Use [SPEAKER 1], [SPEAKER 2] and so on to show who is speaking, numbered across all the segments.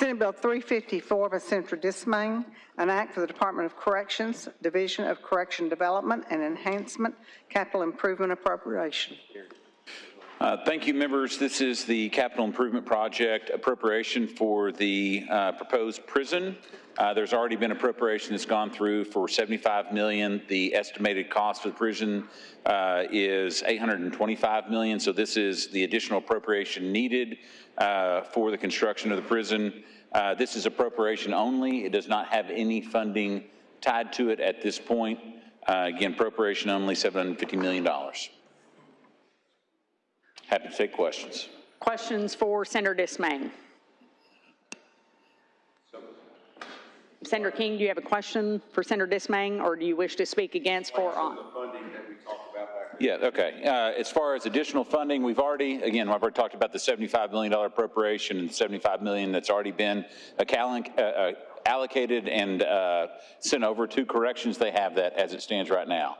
[SPEAKER 1] Senate Bill 354 by Senator Dismain, an act for the Department of Corrections, Division of Correction Development and Enhancement, Capital Improvement Appropriation.
[SPEAKER 2] Thank you, members. This is the capital improvement project appropriation for the proposed prison. There's already been appropriation that's gone through for $75 million. The estimated cost of the prison is $825 million. So this is the additional appropriation needed for the construction of the prison. This is appropriation only. It does not have any funding tied to it at this point. Again, appropriation only, $750 million. Happy to take questions.
[SPEAKER 3] Questions for Senator Dismain? Senator King, do you have a question for Senator Dismain, or do you wish to speak against for on?
[SPEAKER 4] The funding that we talked about back
[SPEAKER 2] Yeah, okay. As far as additional funding, I've already talked about the $75 million appropriation and $75 million that's already been allocated and sent over to corrections. They have that as it stands right now.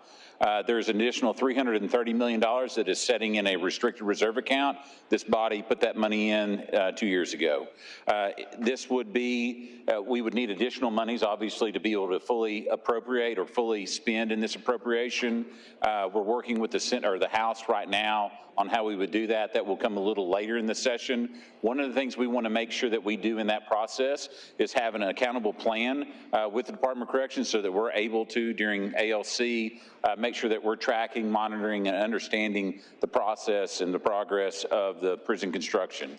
[SPEAKER 2] There's an additional $330 million that is setting in a restricted reserve account. This body put that money in 2 years ago. This would be, we would need additional monies, obviously, to be able to fully appropriate or fully spend in this appropriation. We're working with the House right now on how we would do that. That will come a little later in the session. One of the things we want to make sure that we do in that process is have an accountable plan with the Department of Corrections so that we're able to, during ALC, make sure that we're tracking, monitoring, and understanding the process and the progress of the prison construction.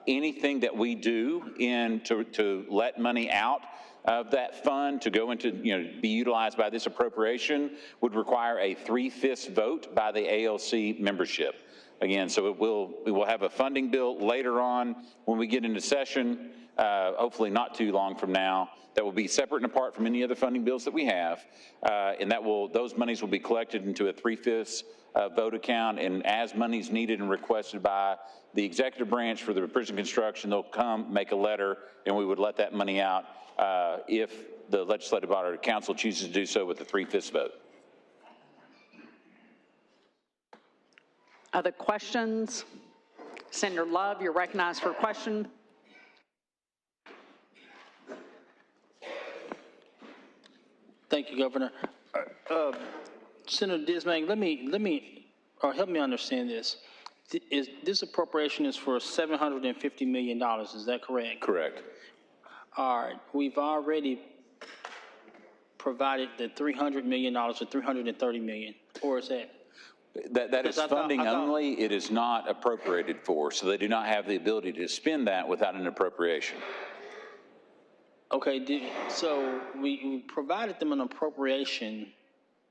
[SPEAKER 2] Anything that we do to let money out of that fund to go into, be utilized by this appropriation would require a 3/5 vote by the ALC membership. Again, so we will have a funding bill later on when we get into session, hopefully not too long from now, that will be separate and apart from any other funding bills that we have, and those monies will be collected into a 3/5 vote account, and as money's needed and requested by the executive branch for the prison construction, they'll come make a letter, and we would let that money out if the legislative body or council chooses to do so with a 3/5 vote.
[SPEAKER 3] Other questions? Senator Love, you're recognized for a question.
[SPEAKER 5] Thank you, Governor. Senator Dismain, help me understand this. This appropriation is for $750 million, is that correct?
[SPEAKER 2] Correct.
[SPEAKER 5] All right, we've already provided the $300 million or $330 million, or is that?
[SPEAKER 2] That is funding only. It is not appropriated for, so they do not have the ability to spend that without an appropriation.
[SPEAKER 5] Okay, so we provided them an appropriation.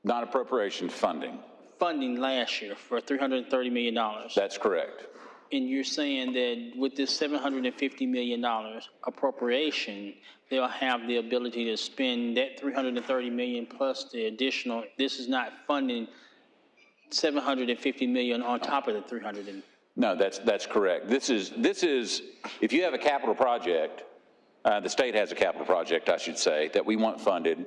[SPEAKER 2] Not appropriation, funding.
[SPEAKER 5] Funding last year for $330 million.
[SPEAKER 2] That's correct.
[SPEAKER 5] And you're saying that with this $750 million appropriation, they'll have the ability to spend that $330 million plus the additional. This is not funding $750 million on top of the $300.
[SPEAKER 2] No, that's correct. This is if you have a capital project, the state has a capital project, I should say, that we want funded.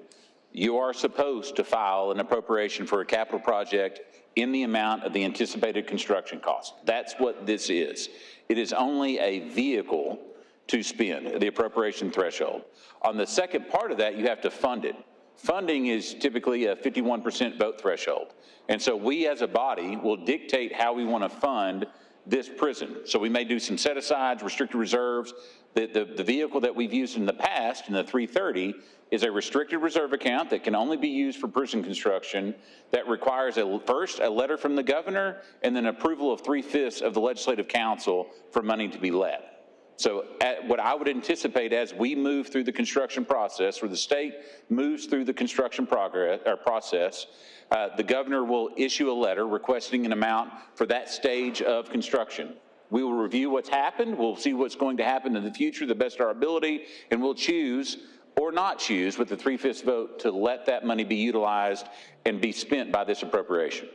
[SPEAKER 2] You are supposed to file an appropriation for a capital project in the amount of the anticipated construction cost. That's what this is. It is only a vehicle to spend the appropriation threshold. On the second part of that, you have to fund it. Funding is typically a 51% vote threshold. And so we as a body will dictate how we want to fund this prison. So we may do some set-asides, restricted reserves. The vehicle that we've used in the past, in the 330, is a restricted reserve account that can only be used for prison construction that requires first a letter from the governor and then approval of 3/5 of the legislative council for money to be let. So what I would anticipate as we move through the construction process, or the state moves through the construction process, the governor will issue a letter requesting an amount for that stage of construction. We will review what's happened. We'll see what's going to happen in the future to the best of our ability, and we'll choose or not choose with the 3/5 vote to let that money be utilized and be spent by this appropriation.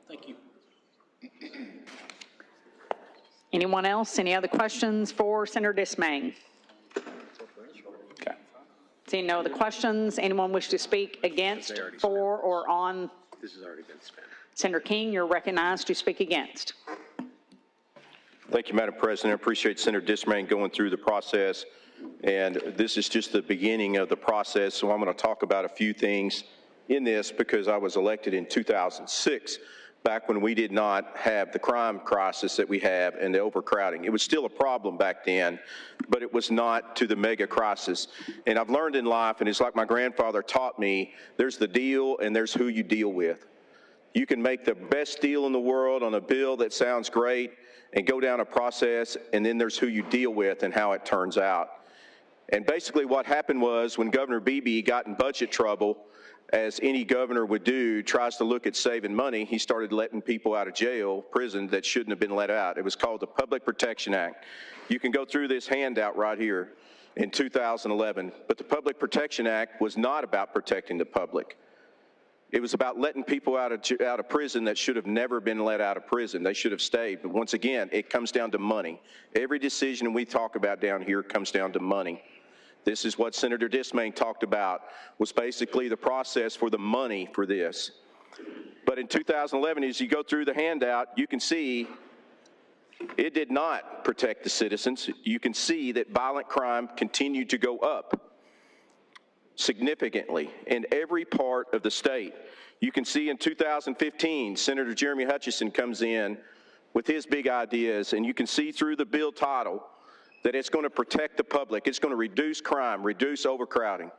[SPEAKER 5] Thank you.
[SPEAKER 3] Anyone else? Any other questions for Senator Dismain?
[SPEAKER 2] Okay.
[SPEAKER 3] Seeing no other questions, anyone wish to speak against, for, or on?
[SPEAKER 4] This has already been spent.
[SPEAKER 3] Senator King, you're recognized to speak against.
[SPEAKER 6] Thank you, Madam President. I appreciate Senator Dismain going through the process. And this is just the beginning of the process, so I'm going to talk about a few things in this because I was elected in 2006, back when we did not have the crime crisis that we have and the overcrowding. It was still a problem back then, but it was not to the mega crisis. And I've learned in life, and it's like my grandfather taught me, there's the deal and there's who you deal with. You can make the best deal in the world on a bill that sounds great and go down a process, and then there's who you deal with and how it turns out. And basically what happened was when Governor Beebe got in budget trouble, as any governor would do, tries to look at saving money, he started letting people out of jail, prison, that shouldn't have been let out. It was called the Public Protection Act. You can go through this handout right here in 2011. But the Public Protection Act was not about protecting the public. It was about letting people out of prison that should have never been let out of prison. They should have stayed. But once again, it comes down to money. Every decision we talk about down here comes down to money. This is what Senator Dismain talked about, was basically the process for the money for this. But in 2011, as you go through the handout, you can see it did not protect the citizens. You can see that violent crime continued to go up significantly in every part of the state. You can see in 2015, Senator Jeremy Hutchison comes in with his big ideas, and you can see through the bill title that it's going to protect the public. It's going to reduce crime, reduce overcrowding.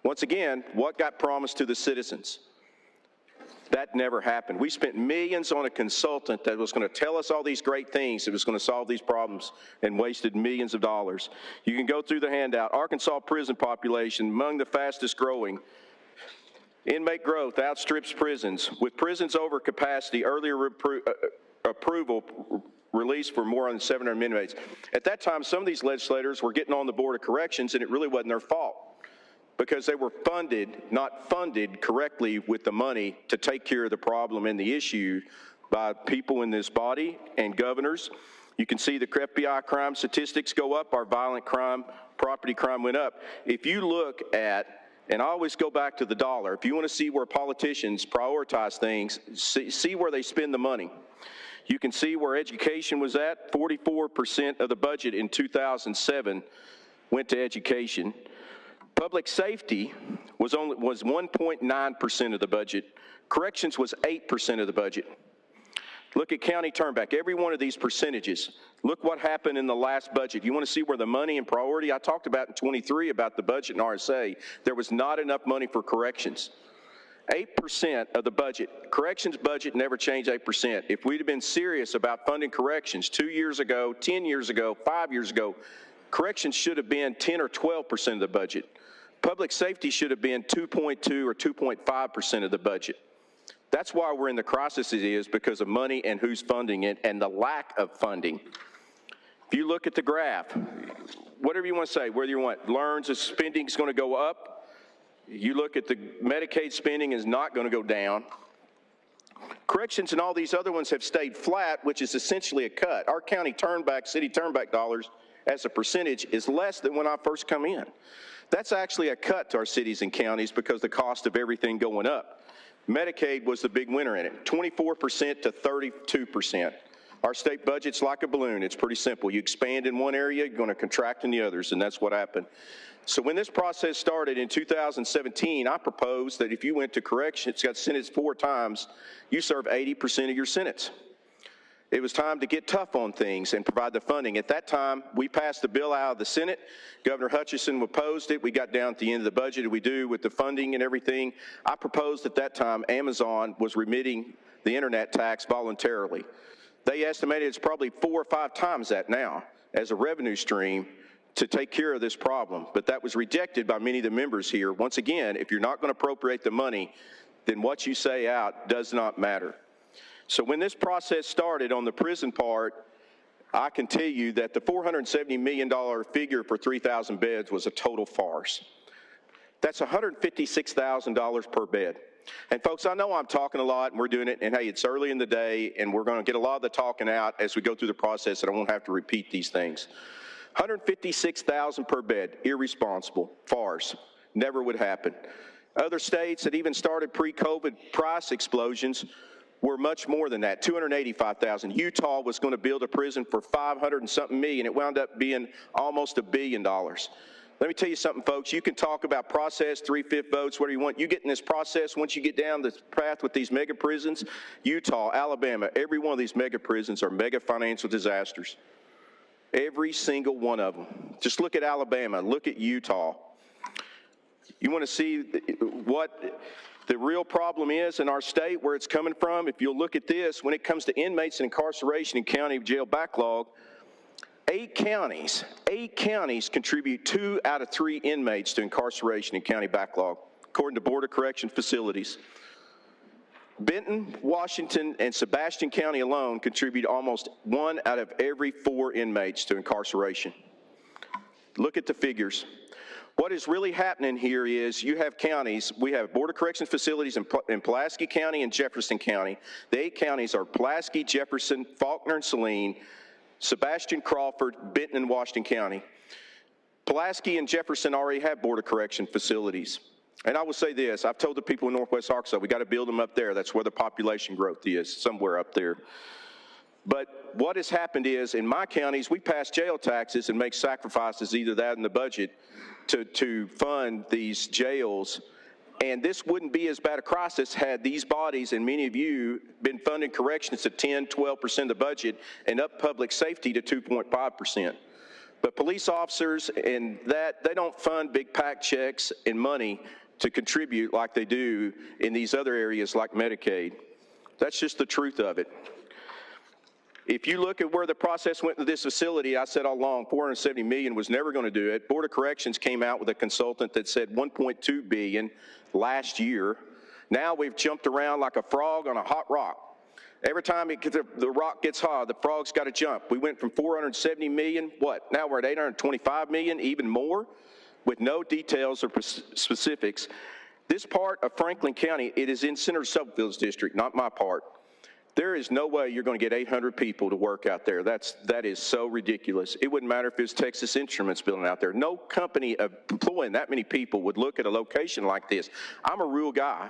[SPEAKER 6] Once again, what got promised to the citizens? That never happened. We spent millions on a consultant that was going to tell us all these great things that was going to solve these problems, and wasted millions of dollars. You can go through the handout. Arkansas prison population among the fastest growing. Inmate growth outstrips prisons. With prisons over capacity, earlier approval released for more than 700 inmates. At that time, some of these legislators were getting on the Board of Corrections, and it really wasn't their fault, because they were not funded correctly with the money to take care of the problem and the issue by people in this body and governors. You can see the FBI crime statistics go up, our violent crime, property crime went up. If you look at, and I always go back to the dollar, if you want to see where politicians prioritize things, see where they spend the money. You can see where education was at. 44% of the budget in 2007 went to education. Public safety was 1.9% of the budget. Corrections was 8% of the budget. Look at county turnback, every one of these percentages. Look what happened in the last budget. You want to see where the money and priority, I talked about in 23 about the budget in RSA, there was not enough money for corrections. 8% of the budget. Corrections budget never changed 8%. If we'd have been serious about funding corrections 2 years ago, 10 years ago, 5 years ago, corrections should have been 10 or 12% of the budget. Public safety should have been 2.2 or 2.5% of the budget. That's why we're in the crisis it is, because of money and who's funding it and the lack of funding. If you look at the graph, whatever you want to say, whether you want learns that spending is going to go up, you look at the Medicaid spending is not going to go down. Corrections and all these other ones have stayed flat, which is essentially a cut. Our county turnback, city turnback dollars as a percentage is less than when I first come in. That's actually a cut to our cities and counties because the cost of everything going up. Medicaid was the big winner in it, 24% to 32%. Our state budget's like a balloon. It's pretty simple. You expand in one area, you're going to contract in the others, and that's what happened. So when this process started in 2017, I proposed that if you went to corrections, got sentenced 4 times, you serve 80% of your sentence. It was time to get tough on things and provide the funding. At that time, we passed the bill out of the Senate. Governor Hutchison opposed it. We got down at the end of the budget, as we do with the funding and everything. I proposed at that time Amazon was remitting the internet tax voluntarily. They estimated it's probably 4 or 5 times that now as a revenue stream to take care of this problem. But that was rejected by many of the members here. Once again, if you're not going to appropriate the money, then what you say out does not matter. So when this process started on the prison part, I can tell you that the $470 million figure for 3,000 beds was a total farce. That's $156,000 per bed. And folks, I know I'm talking a lot and we're doing it, and hey, it's early in the day and we're going to get a lot of the talking out as we go through the process, and I won't have to repeat these things. $156,000 per bed, irresponsible, farce, never would happen. Other states that even started pre-COVID price explosions were much more than that, 285,000. Utah was going to build a prison for 500 and something million. It wound up being almost $1 billion. Let me tell you something, folks. You can talk about process, 3/5 votes, whatever you want. You get in this process, once you get down this path with these mega prisons, Utah, Alabama, every one of these mega prisons are mega financial disasters. Every single one of them. Just look at Alabama, look at Utah. You want to see what the real problem is in our state, where it's coming from? If you'll look at this, when it comes to inmates and incarceration and county jail backlog, 8 counties contribute 2 out of 3 inmates to incarceration and county backlog, according to Board of Correction Facilities. Benton, Washington, and Sebastian County alone contribute almost 1 out of every 4 inmates to incarceration. Look at the figures. What is really happening here is you have counties, we have Board of Corrections facilities in Pulaski County and Jefferson County. The 8 counties are Pulaski, Jefferson, Faulkner and Saline, Sebastian, Crawford, Benton, and Washington County. Pulaski and Jefferson already have Board of Correction facilities. And I will say this, I've told the people in Northwest Arkansas, we got to build them up there. That's where the population growth is, somewhere up there. But what has happened is, in my counties, we pass jail taxes and make sacrifices, either that in the budget, to fund these jails. And this wouldn't be as bad a crisis had these bodies, and many of you, been funding corrections at 10, 12% of the budget and up public safety to 2.5%. But police officers and that, they don't fund big PAC checks and money to contribute like they do in these other areas like Medicaid. That's just the truth of it. If you look at where the process went to this facility, I said all along $470 million was never going to do it. Board of Corrections came out with a consultant that said $1.2 billion last year. Now we've jumped around like a frog on a hot rock. Every time the rock gets hot, the frog's got to jump. We went from $470 million, what? Now we're at $825 million, even more, with no details or specifics. This part of Franklin County, it is in Senator Subfield's district, not my part. There is no way you're going to get 800 people to work out there. That is so ridiculous. It wouldn't matter if it was Texas Instruments building out there. No company employing that many people would look at a location like this. I'm a real guy.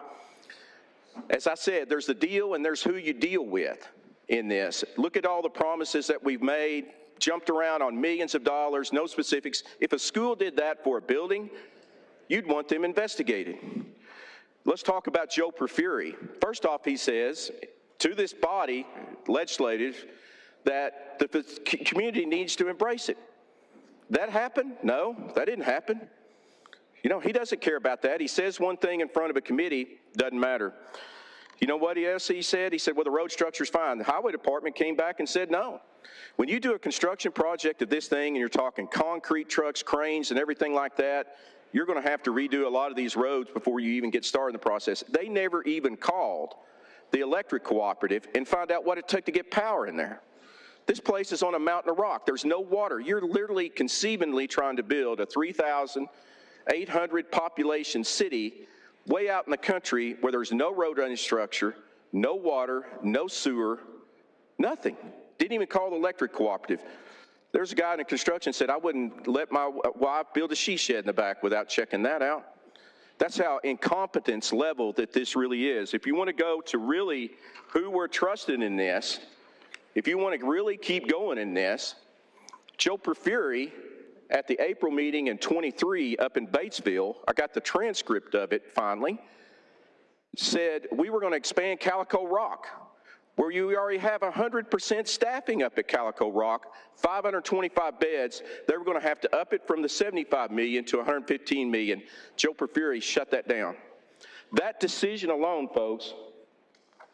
[SPEAKER 6] As I said, there's the deal and there's who you deal with in this. Look at all the promises that we've made, jumped around on millions of dollars, no specifics. If a school did that for a building, you'd want them investigated. Let's talk about Joe Porfiry. First off, he says to this body, legislative, that the community needs to embrace it. That happened? No, that didn't happen. You know, he doesn't care about that. He says one thing in front of a committee, doesn't matter. You know what else he said? He said, well, the road structure's fine. The highway department came back and said no. When you do a construction project of this thing and you're talking concrete trucks, cranes, and everything like that, you're going to have to redo a lot of these roads before you even get started in the process. They never even called the electric cooperative and find out what it took to get power in there. This place is on a mountain of rock. There's no water. You're literally conceivably trying to build a 3,800 population city way out in the country where there's no road running structure, no water, no sewer, nothing. Didn't even call the electric cooperative. There's a guy in the construction said, I wouldn't let my wife build a she shed in the back without checking that out. That's how incompetence level that this really is. If you want to go to really who we're trusting in this, if you want to really keep going in this, Joe Porfiry at the April meeting in 23 up in Batesville, I got the transcript of it finally, said we were going to expand Calico Rock, where you already have 100% staffing up at Calico Rock, 525 beds. They were going to have to up it from the $75 million to $115 million. Joe Porfiry shut that down. That decision alone, folks,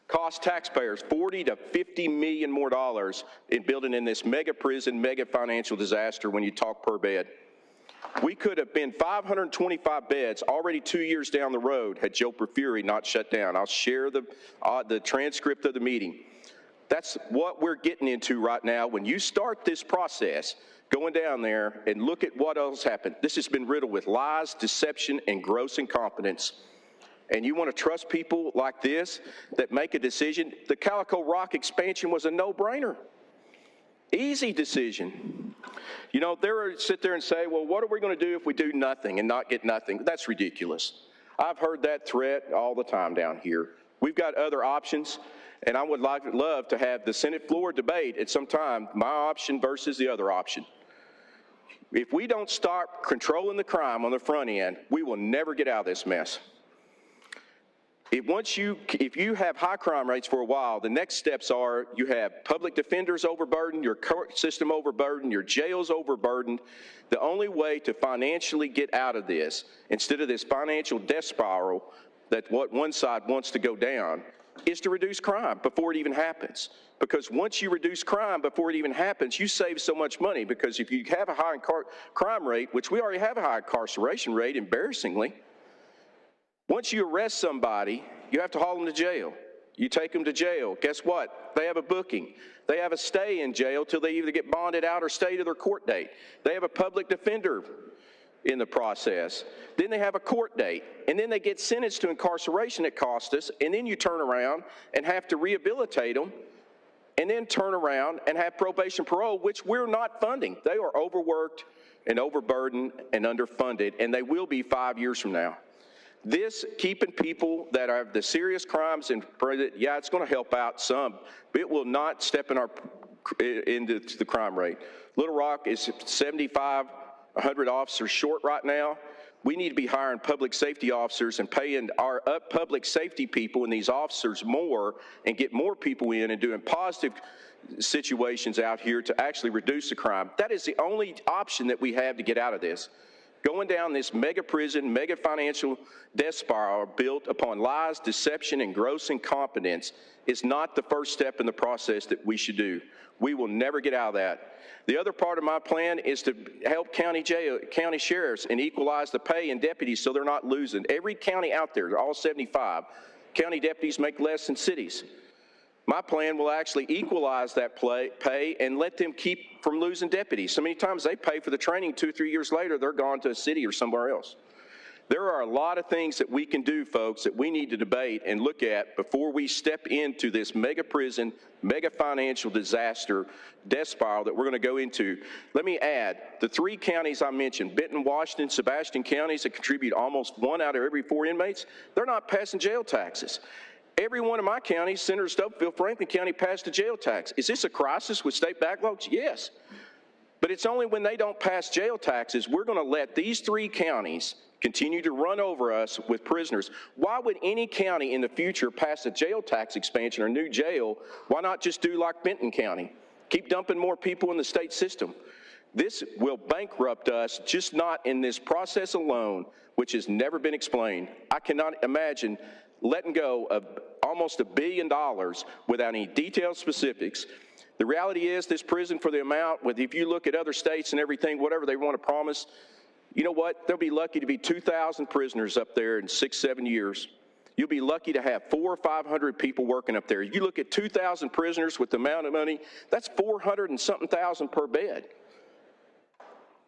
[SPEAKER 6] cost taxpayers $40 to $50 million more dollars in building in this mega prison, mega financial disaster when you talk per bed. We could have been 525 beds already 2 years down the road had Joe Porfiry not shut down. I'll share the transcript of the meeting. That's what we're getting into right now. When you start this process, going down there and look at what else happened. This has been riddled with lies, deception, and gross incompetence. And you want to trust people like this that make a decision? The Calico Rock expansion was a no-brainer. Easy decision. You know, they'll sit there and say, well, what are we going to do if we do nothing and not get nothing? That's ridiculous. I've heard that threat all the time down here. We've got other options. And I would love to have the Senate floor debate at some time, my option versus the other option. If we don't start controlling the crime on the front end, we will never get out of this mess. If you have high crime rates for a while, the next steps are you have public defenders overburdened, your court system overburdened, your jails overburdened. The only way to financially get out of this, instead of this financial death spiral that what one side wants to go down, is to reduce crime before it even happens. Because once you reduce crime before it even happens, you save so much money, because if you have a high crime rate, which we already have a high incarceration rate, embarrassingly, once you arrest somebody, you have to haul them to jail. You take them to jail. Guess what? They have a booking. They have a stay in jail till they either get bonded out or stay to their court date. They have a public defender in the process. Then they have a court date. And then they get sentenced to incarceration that cost us. And then you turn around and have to rehabilitate them. And then turn around and have probation parole, which we're not funding. They are overworked and overburdened and underfunded. And they will be 5 years from now. This, keeping people that have the serious crimes in prison, yeah, it's going to help out some, but it will not step into the crime rate. Little Rock is 7,500 officers short right now. We need to be hiring public safety officers and paying our public safety people and these officers more, and get more people in and doing positive situations out here to actually reduce the crime. That is the only option that we have to get out of this. Going down this mega prison, mega financial death spiral built upon lies, deception, and gross incompetence is not the first step in the process that we should do. We will never get out of that. The other part of my plan is to help county sheriffs and equalize the pay and deputies so they're not losing. Every county out there, all 75, county deputies make less than cities. My plan will actually equalize that pay and let them keep from losing deputies. So many times they pay for the training, 2 or 3 years later, they're gone to a city or somewhere else. There are a lot of things that we can do, folks, that we need to debate and look at before we step into this mega prison, mega financial disaster, death spiral that we're going to go into. Let me add, the 3 counties I mentioned, Benton, Washington, Sebastian counties that contribute almost 1 out of every 4 inmates, they're not passing jail taxes. Every one of my counties, Senator Stubblefield, Franklin County, passed a jail tax. Is this a crisis with state backlogs? Yes. But it's only when they don't pass jail taxes, we're going to let these 3 counties continue to run over us with prisoners. Why would any county in the future pass a jail tax expansion or new jail? Why not just do like Benton County? Keep dumping more people in the state system. This will bankrupt us, just not in this process alone, which has never been explained. I cannot imagine letting go of almost $1 billion without any detailed specifics. The reality is this prison, for the amount, if you look at other states and everything, whatever they want to promise, you know what? They'll be lucky to be 2,000 prisoners up there in 6-7 years. You'll be lucky to have 400 or 500 people working up there. You look at 2,000 prisoners with the amount of money, that's 400 and something thousand per bed.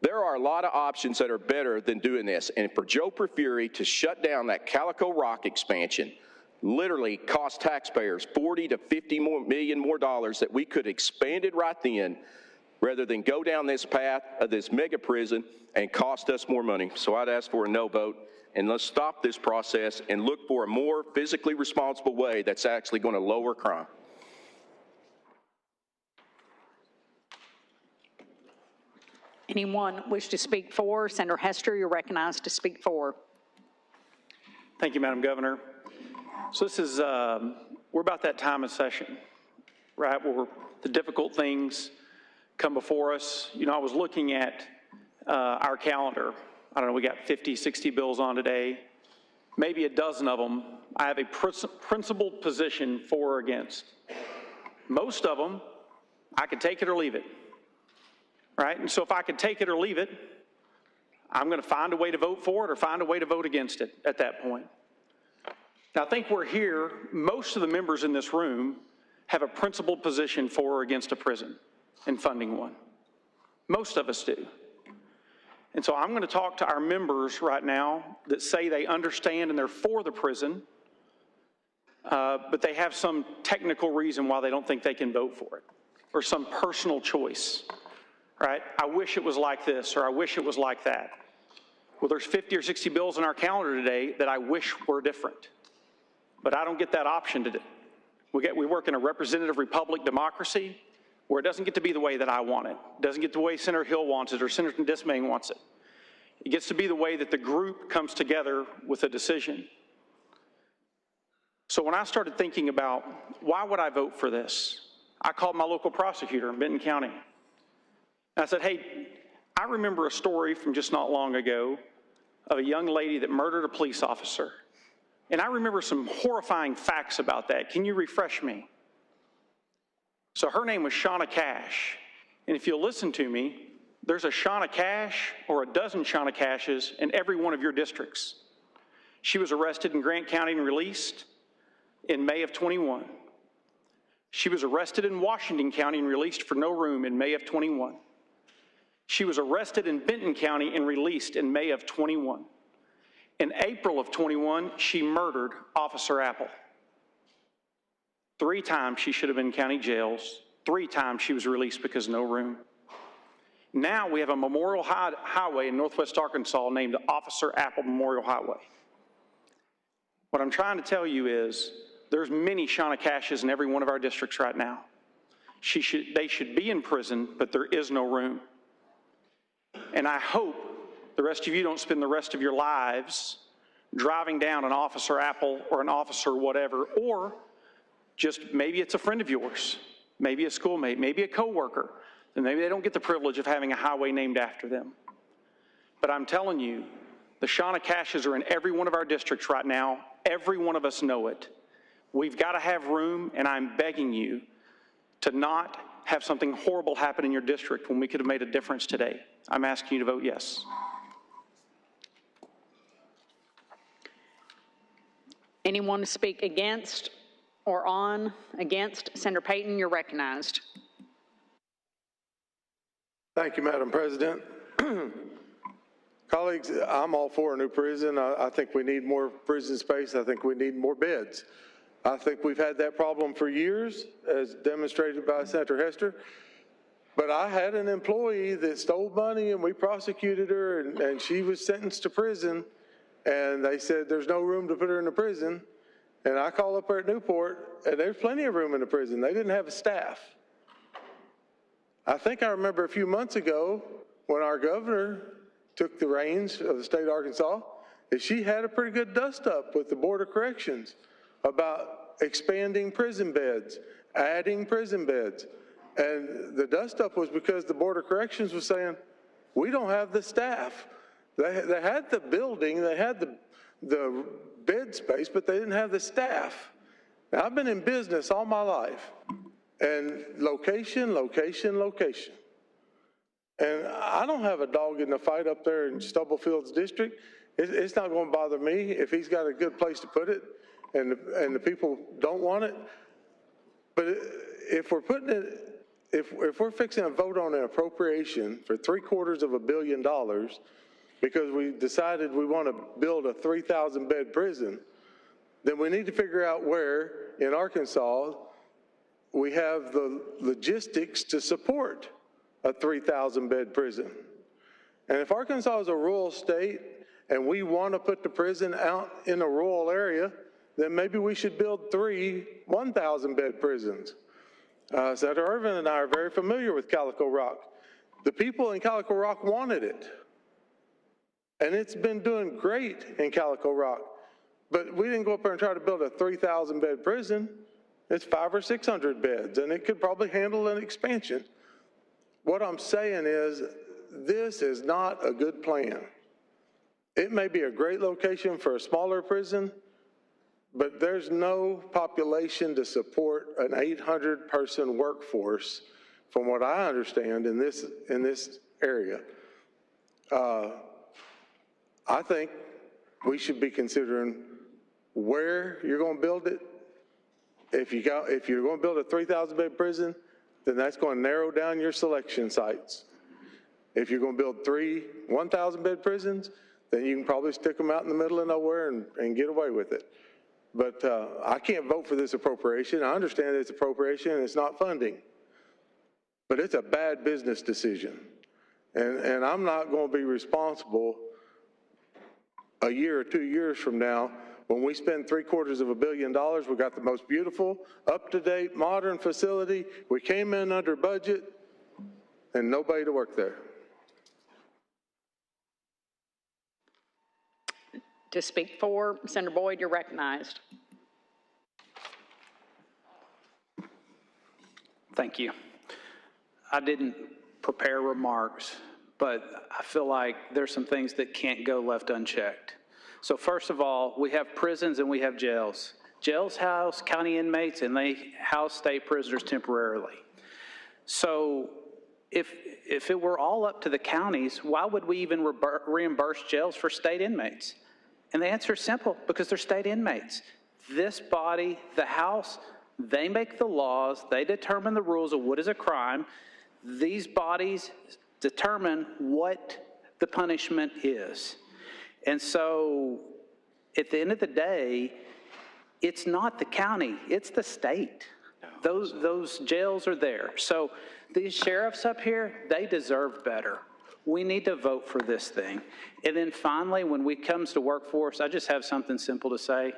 [SPEAKER 6] There are a lot of options that are better than doing this. And for Joe Porfiry to shut down that Calico Rock expansion literally cost taxpayers $40 to $50 million more that we could have expanded right then, rather than go down this path of this mega prison and cost us more money. So I'd ask for a no vote, and let's stop this process and look for a more physically responsible way that's actually going to lower crime.
[SPEAKER 3] Anyone wish to speak for? Senator Hester, you're recognized to speak for.
[SPEAKER 7] Thank you, Madam Governor. So this is, we're about that time of session, right, where the difficult things come before us. You know, I was looking at our calendar. I don't know, we got 50, 60 bills on today. Maybe a dozen of them I have a principled position for or against. Most of them, I could take it or leave it. Right? And so if I could take it or leave it, I'm going to find a way to vote for it or find a way to vote against it at that point. Now, I think we're here, most of the members in this room have a principled position for or against a prison and funding one. Most of us do. And so I'm going to talk to our members right now that say they understand and they're for the prison, but they have some technical reason why they don't think they can vote for it, or some personal choice. Right? I wish it was like this, or I wish it was like that. Well, there's 50 or 60 bills in our calendar today that I wish were different. But I don't get that option today. We work in a representative republic democracy where it doesn't get to be the way that I want it. It doesn't get the way Senator Hill wants it or Senator Dismayne wants it. It gets to be the way that the group comes together with a decision. So when I started thinking about why would I vote for this, I called my local prosecutor in Benton County. And I said, hey, I remember a story from just not long ago of a young lady that murdered a police officer. And I remember some horrifying facts about that. Can you refresh me? So her name was Shauna Cash. And if you'll listen to me, there's a Shauna Cash or a dozen Shauna Cashes in every one of your districts. She was arrested in Grant County and released in May of 21. She was arrested in Washington County and released for no room in May of 21. She was arrested in Benton County and released in May of 21. In April of 21, she murdered Officer Apple. 3 times she should have been in county jails. 3 times she was released because no room. Now we have a memorial highway in Northwest Arkansas named Officer Apple Memorial Highway. What I'm trying to tell you is there's many Shauna Cashes in every one of our districts right now. They should be in prison, but there is no room. And I hope the rest of you don't spend the rest of your lives driving down an Officer Apple or an officer whatever, or just maybe it's a friend of yours, maybe a schoolmate, maybe a coworker, and maybe they don't get the privilege of having a highway named after them. But I'm telling you, the Shauna Cashes are in every one of our districts right now. Every one of us know it. We've got to have room, and I'm begging you to not have something horrible happen in your district when we could have made a difference today. I'm asking you to vote yes.
[SPEAKER 3] Anyone to speak against or on against? Senator Payton, you're recognized.
[SPEAKER 8] Thank you, Madam President. Colleagues, I'm all for a new prison. I think we need more prison space. I think we need more beds. I think we've had that problem for years, as demonstrated by Senator Hester. But I had an employee that stole money, and we prosecuted her, and she was sentenced to prison. And they said there's no room to put her in the prison. And I called up there at Newport, and there's plenty of room in the prison. They didn't have a staff. I think I remember a few months ago when our governor took the reins of the state of Arkansas, that she had a pretty good dust-up with the Board of Corrections about expanding prison beds, adding prison beds. And the dust-up was because the Board of Corrections was saying, we don't have the staff. They had the building, they had the bed space, but they didn't have the staff. Now, I've been in business all my life, and location, location, location. And I don't have a dog in the fight up there in Stubblefield's district. It's not going to bother me if he's got a good place to put it and the people don't want it. But if we're putting it, if we're fixing a vote on an appropriation for $750 million because we decided we want to build a 3,000 bed prison, then we need to figure out where in Arkansas we have the logistics to support a 3,000 bed prison. And if Arkansas is a rural state and we want to put the prison out in a rural area, then maybe we should build 3 1,000 bed prisons. Senator Irvin and I are very familiar with Calico Rock. The people in Calico Rock wanted it. And it's been doing great in Calico Rock. But we didn't go up there and try to build a 3,000 bed prison. It's 500 or 600 beds, and it could probably handle an expansion. What I'm saying is, this is not a good plan. It may be a great location for a smaller prison, but there's no population to support an 800-person workforce, from what I understand, in this area. I think we should be considering where you're going to build it. If you're going to build a 3,000 bed prison, then that's going to narrow down your selection sites. If you're going to build 3 1,000 bed prisons, then you can probably stick them out in the middle of nowhere and get away with it. But I can't vote for this appropriation. I understand it's appropriation and it's not funding. But it's a bad business decision. And I'm not going to be responsible a year or 2 years from now When we spend $750 million, we got the most beautiful, up-to-date, modern facility. We came in under budget and nobody to work there.
[SPEAKER 3] To speak for, Senator Boyd, you're recognized.
[SPEAKER 9] Thank you. I didn't prepare remarks, but I feel like there's some things that can't go left unchecked. So first of all, we have prisons and we have jails. Jails house county inmates and they house state prisoners temporarily. So if it were all up to the counties, why would we even reimburse jails for state inmates? And the answer is simple, because they're state inmates. This body, the House, they make the laws, they determine the rules of what is a crime. These bodies determine what the punishment is. And so at the end of the day, it's not the county, it's the state. Those jails are there. So these sheriffs up here, they deserve better. We need to vote for this thing. And then finally, when it comes to workforce, I just have something simple to say.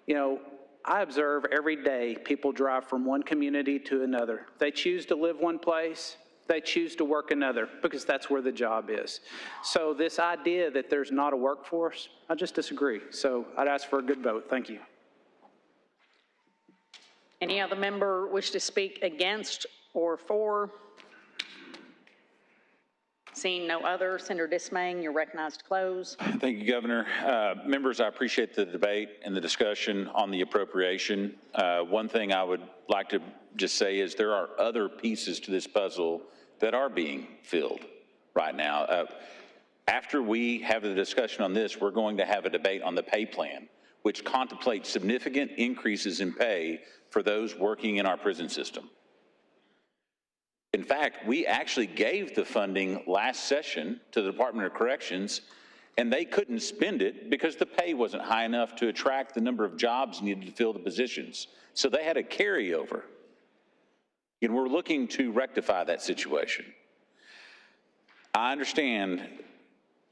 [SPEAKER 9] You know, I observe every day people drive from one community to another. They choose to live one place, they choose to work another, because that's where the job is. So this idea that there's not a workforce, I just disagree. So I'd ask for a good vote. Thank you.
[SPEAKER 3] Any other member wish to speak against or for? Seeing no other, Senator Dismang, you're recognized to close.
[SPEAKER 2] Thank you, Governor. Members, I appreciate the debate and the discussion on the appropriation. One thing I would like to just say is there are other pieces to this puzzle that are being filled right now. After we have the discussion on this, we're going to have a debate on the pay plan, which contemplates significant increases in pay for those working in our prison system. In fact, we actually gave the funding last session to the Department of Corrections, and they couldn't spend it because the pay wasn't high enough to attract the number of jobs needed to fill the positions. So they had a carryover. And we're looking to rectify that situation. I understand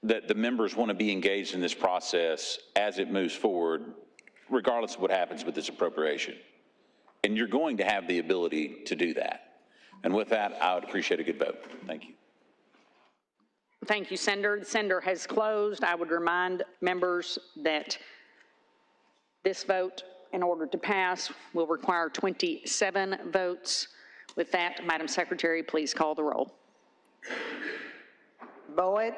[SPEAKER 2] that the members want to be engaged in this process as it moves forward, regardless of what happens with this appropriation. And you're going to have the ability to do that. And with that, I would appreciate a good vote. Thank you.
[SPEAKER 3] Thank you, Senator. The Senator has closed. I would remind members that this vote, in order to pass, will require 27 votes. With that, Madam Secretary, please call the roll.
[SPEAKER 1] Boyd.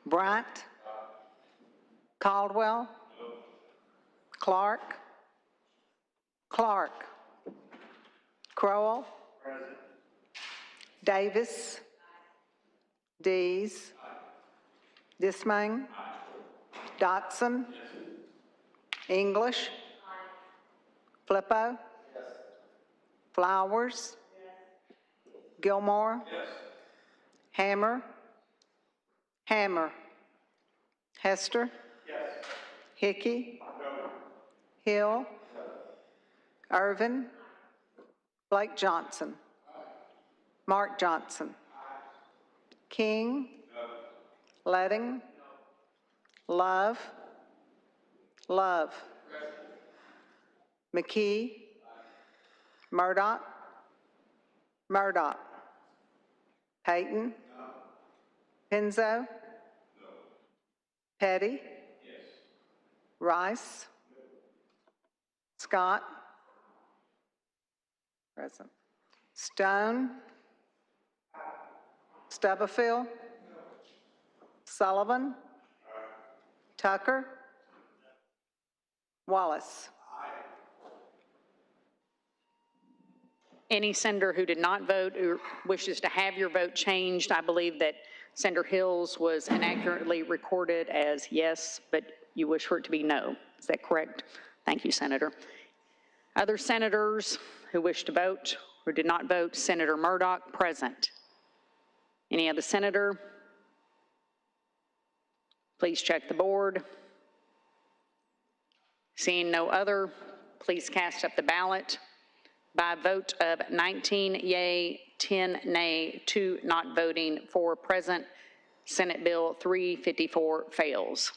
[SPEAKER 1] Bryant. Caldwell. Clark. Crowell. Davis. Dees. Dismang. Dotson. English. Flippo. Flowers. Gilmore. Hammer. Hester. Hickey. Hill. Irvin. Blake Johnson. Mark Johnson. King. Letting. Love. McKee. Murdoch. Payton. Penzo. Petty. Rice. Scott. Present. Stone. Stubblefield. Sullivan. Tucker. Wallace.
[SPEAKER 3] Any senator who did not vote or wishes to have your vote changed, I believe that Senator Hills was inaccurately recorded as yes, but you wish for it to be no. Is that correct? Thank you, Senator. Other senators who wish to vote or did not vote, Senator Murdoch, present. Any other senator? Please check the board. Seeing no other, please cast up the ballot. By a vote of 19 yea, 10 nay, 2 not voting, 4 present, Senate Bill 354 fails.